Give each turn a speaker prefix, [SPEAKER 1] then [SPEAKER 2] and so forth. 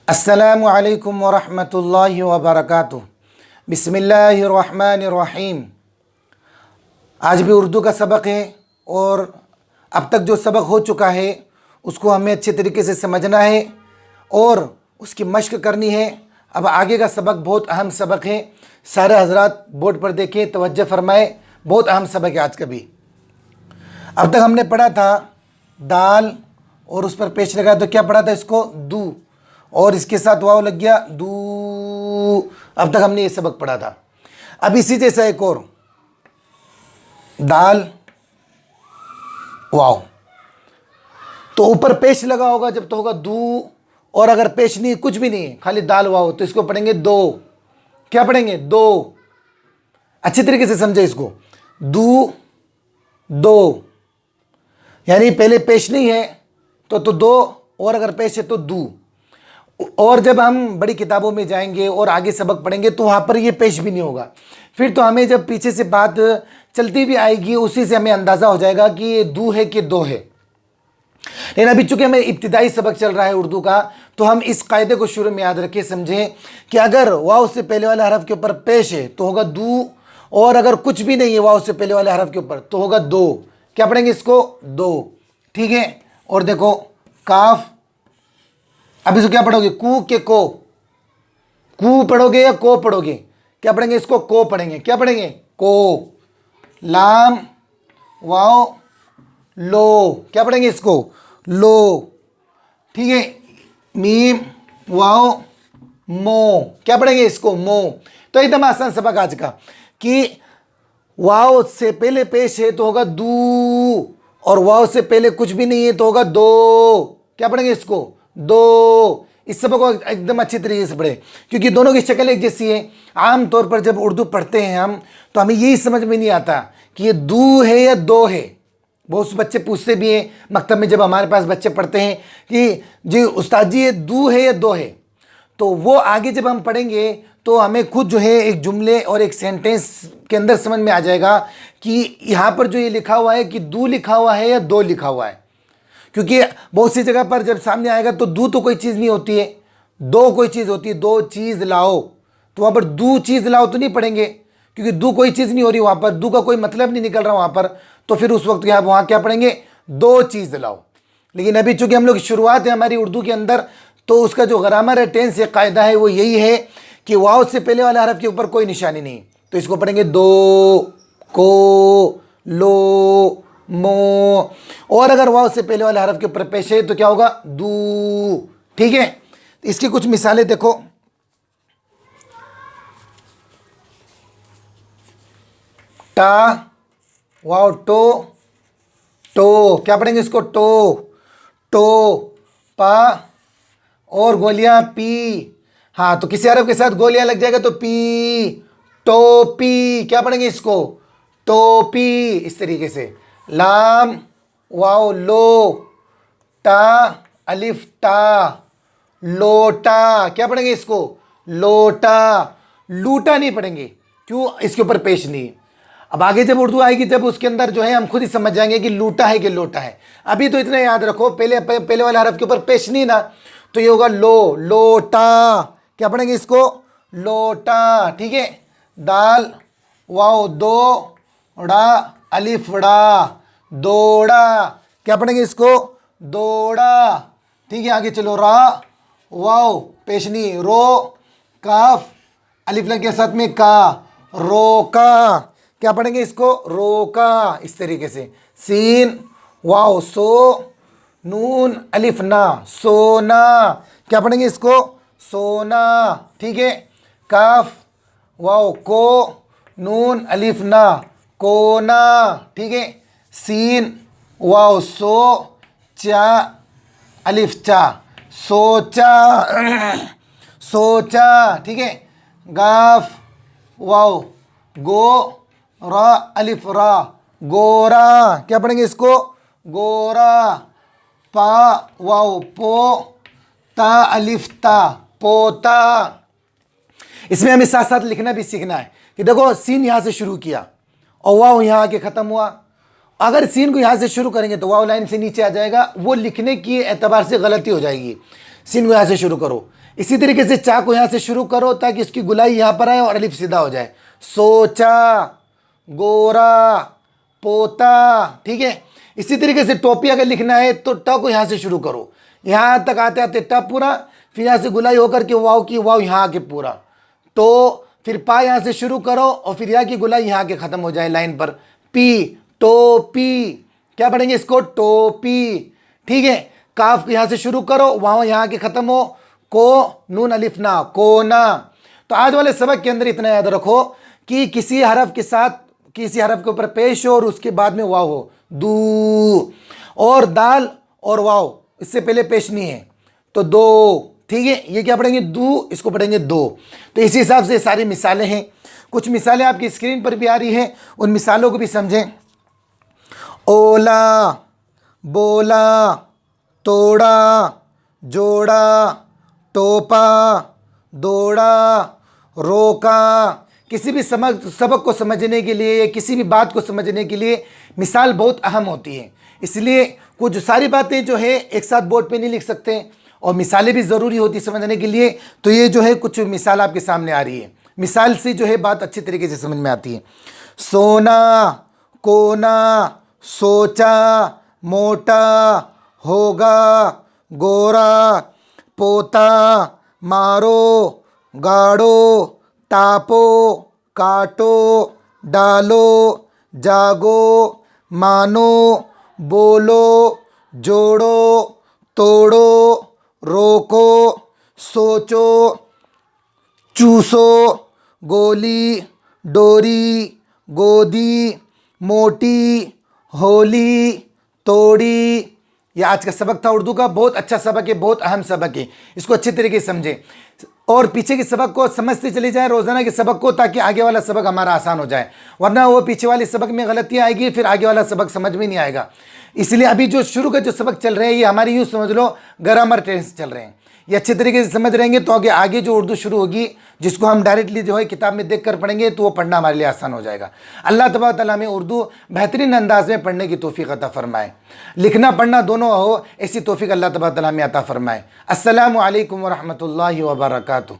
[SPEAKER 1] अस्सलामु अलैकुम वरहमतुल्लाहि वबरकातुह। बिस्मिल्लाहिर्रहमानिर्रहीम। आज भी उर्दू का सबक है और अब तक जो सबक हो चुका है उसको हमें अच्छे तरीके से समझना है और उसकी मश्क करनी है। अब आगे का सबक बहुत अहम सबक है। सारे हजरात बोर्ड पर देखें, तवज्जो फरमाए, बहुत अहम सबक है आज का भी। अब तक हमने पढ़ा था दाल और उस पर पेश लगाया तो क्या पढ़ा था, इसको दू, और इसके साथ वाव लग गया दू। अब तक हमने ये सबक पढ़ा था। अब इसी जैसा एक और दाल वाव, तो ऊपर पेश लगा होगा जब तो होगा दू, और अगर पेश नहीं, कुछ भी नहीं है, खाली दाल वाव, तो इसको पढ़ेंगे दो। क्या पढ़ेंगे? दो। अच्छी तरीके से समझे इसको। दू दो, यानी पहले पेश नहीं है तो दो, और अगर पेश है तो दू। और जब हम बड़ी किताबों में जाएंगे और आगे सबक पढ़ेंगे तो वहाँ पर ये पेश भी नहीं होगा। फिर तो हमें जब पीछे से बात चलती भी आएगी उसी से हमें अंदाज़ा हो जाएगा कि ये दू है कि दो है। लेकिन अभी चूंकि हमें इब्तिदाई सबक चल रहा है उर्दू का, तो हम इस कायदे को शुरू में याद रखें, समझें कि अगर वाव से पहले वाले हरफ के ऊपर पेश है तो होगा दू, और अगर कुछ भी नहीं है वाव से पहले वाले हरफ के ऊपर तो होगा दो। क्या पढ़ेंगे? इसको दो। ठीक है। और देखो काफ, अब इसको क्या पढ़ोगे? कू के को, कू पढ़ोगे या को पढ़ोगे? क्या पढ़ेंगे? इसको को पढ़ेंगे। क्या पढ़ेंगे? को। लाम वाओ लो, क्या पढ़ेंगे? इसको लो। ठीक है। मीम वाओ मो, क्या पढ़ेंगे? इसको मो। तो एकदम आसान सबक आज का कि वाव से पहले पेश है तो होगा दू, और वाव से पहले कुछ भी नहीं है तो होगा दो। क्या पढ़ेंगे? इसको दो। इस सबक को एकदम अच्छी तरीके से पढ़े क्योंकि दोनों की शक्ल एक जैसी है। आम तौर पर जब उर्दू पढ़ते हैं हम तो हमें यही समझ में नहीं आता कि ये दू है या दो है। बहुत से बच्चे पूछते भी हैं मकतब में, जब हमारे पास बच्चे पढ़ते हैं कि जी उस्ताद जी ये दू है या दो है, तो वो आगे जब हम पढ़ेंगे तो हमें खुद जो है एक जुमले और एक सेंटेंस के अंदर समझ में आ जाएगा कि यहाँ पर जो ये लिखा हुआ है कि दू लिखा हुआ है या दो लिखा हुआ है। क्योंकि बहुत सी जगह पर जब सामने आएगा तो दू तो कोई चीज़ नहीं होती है, दो कोई चीज़ होती है। दो चीज़ लाओ, तो वहाँ पर दू चीज़ लाओ तो नहीं पढ़ेंगे क्योंकि दू कोई चीज़ नहीं हो रही वहाँ पर, दू का कोई मतलब नहीं निकल रहा वहाँ पर। तो फिर उस वक्त क्या वहाँ क्या पढ़ेंगे? दो चीज़ लाओ। लेकिन अभी चूँकि हम लोग शुरुआत है हमारी उर्दू के अंदर, तो उसका जो ग्रामर है, टेंस है, कायदा है, वो यही है कि वाव से पहले वाले हरफ के ऊपर कोई निशानी नहीं, तो इसको पढ़ेंगे दो, को, लो, मो। और अगर वाव से पहले वाले हरफ के ऊपर पेश है तो क्या होगा? दू। ठीक है। इसकी कुछ मिसालें देखो। टा वाव टो, टो, क्या पढ़ेंगे? इसको टो, टो। पा और गोलियां पी, हाँ तो किसी हरफ के साथ गोलियां लग जाएगा तो पी, टोपी। क्या पढ़ेंगे? इसको टोपी। इस तरीके से लाम वाओ लो, टा अलिफ टा, लोटा। क्या पढ़ेंगे? इसको लोटा। लूटा नहीं पढ़ेंगे, क्यों? इसके ऊपर पेश नहीं है। अब आगे जब उर्दू आएगी जब उसके अंदर जो है हम खुद ही समझ जाएंगे कि लूटा है कि लोटा है। अभी तो इतना याद रखो, पहले वाले हरफ के ऊपर पेश नहीं ना, तो ये होगा लो, लोटा। क्या पढ़ेंगे? इसको लोटा। ठीक है। दाल वाओ दो, ड़ा अलिफ ड़ा, दौड़ा। क्या पढ़ेंगे? इसको दौड़ा। ठीक है। आगे चलो रा वाओ पेशनी रो, काफ अलिफ लग गया साथ में का, रोका। क्या पढ़ेंगे? इसको रोका। इस तरीके से सीन वाओ सो, नून अलिफ ना, सोना। क्या पढ़ेंगे? इसको सोना। ठीक है। काफ वाओ को, नून अलिफ ना, कोना। ठीक है। सीन वाओ सो, चा अलिफ चा, सोचा, सोचा। ठीक है। गाफ वाओ गो, रा अलिफ रा, गोरा। क्या पढ़ेंगे? इसको गोरा। पा वाओ पो, ता अलिफ ता, पोता। इसमें हमें साथ साथ लिखना भी सीखना है कि देखो सीन यहाँ से शुरू किया और वाव यहाँ आके ख़त्म हुआ। अगर सीन को यहाँ से शुरू करेंगे तो वाव लाइन से नीचे आ जाएगा, वो लिखने की एतबार से गलती हो जाएगी। सीन को यहाँ से शुरू करो, इसी तरीके से चा को यहाँ से शुरू करो ताकि इसकी गुलाई यहाँ पर आए और अलिफ सीधा हो जाए। सोचा, गोरा, पोता, ठीक है। इसी तरीके से टोपी अगर लिखना है तो ट को यहाँ से शुरू करो, यहाँ तक आते आते ट पूरा, फिर यहाँ से गुलाई होकर के वाव की वाव यहाँ आके पूरा, तो फिर पा यहाँ से शुरू करो और फिर यहाँ की गुलाई यहाँ के ख़त्म हो जाए लाइन पर। पी, टोपी, क्या पढ़ेंगे इसको? टोपी, ठीक है। काफ यहाँ से शुरू करो, वाव यहाँ के ख़त्म हो, को, नून अलिफ ना, कोना। तो आज वाले सबक के अंदर इतना याद रखो कि किसी हरफ के साथ, किसी हरफ के ऊपर पेश हो और उसके बाद में वाव हो, दू, और दाल और वाव इससे पहले पेश नहीं है तो दो, ठीक है। ये क्या पढ़ेंगे? दू, इसको पढ़ेंगे दो। तो इसी हिसाब से सारी मिसालें हैं। कुछ मिसालें आपकी स्क्रीन पर भी आ रही हैं, उन मिसालों को भी समझें। ओला, बोला, तोड़ा, जोड़ा, टोपा, दौड़ा, रोका। किसी भी सबक को समझने के लिए, किसी भी बात को समझने के लिए मिसाल बहुत अहम होती है। इसलिए कुछ सारी बातें जो है एक साथ बोर्ड पे नहीं लिख सकते और मिसालें भी ज़रूरी होती समझने के लिए। तो ये जो है कुछ मिसाल आपके सामने आ रही है, मिसाल से जो है बात अच्छी तरीके से समझ में आती है। सोना, कोना, सोचा, मोटा, होगा, गोरा, पोता, मारो, गाड़ो, टापो, काटो, डालो, जागो, मानो, बोलो, जोड़ो, तोड़ो, रोको, सोचो, चूसो, गोली, डोरी, गोदी, मोटी, होली, तोड़ी। यह आज का सबक था उर्दू का। बहुत अच्छा सबक है, बहुत अहम सबक है, इसको अच्छे तरीके से समझें और पीछे के सबक को समझते चले जाएं, रोज़ाना के सबक को, ताकि आगे वाला सबक हमारा आसान हो जाए। वरना वो पीछे वाले सबक में गलतियाँ आएगी, फिर आगे वाला सबक समझ में नहीं आएगा। इसलिए अभी जो शुरू का जो सबक चल रहे हैं ये हमारी यूँ समझ लो ग्रामर टेंस चल रहे हैं। ये अच्छे तरीके से समझ रहेंगे तो आगे जो उर्दू शुरू होगी, जिसको हम डायरेक्टली जो है किताब में देख कर पढ़ेंगे, तो वो पढ़ना हमारे लिए आसान हो जाएगा। अल्लाह तबारक तआला हमें उर्दू बेहतरीन अंदाज में पढ़ने की तौफीक अता फरमाए, लिखना पढ़ना दोनों हो, ऐसी तौफीक अल्लाह तबारक तआला हमें अता फरमाए। अस्सलामु अलैकुम व रहमतुल्लाहि व बरकातुहू।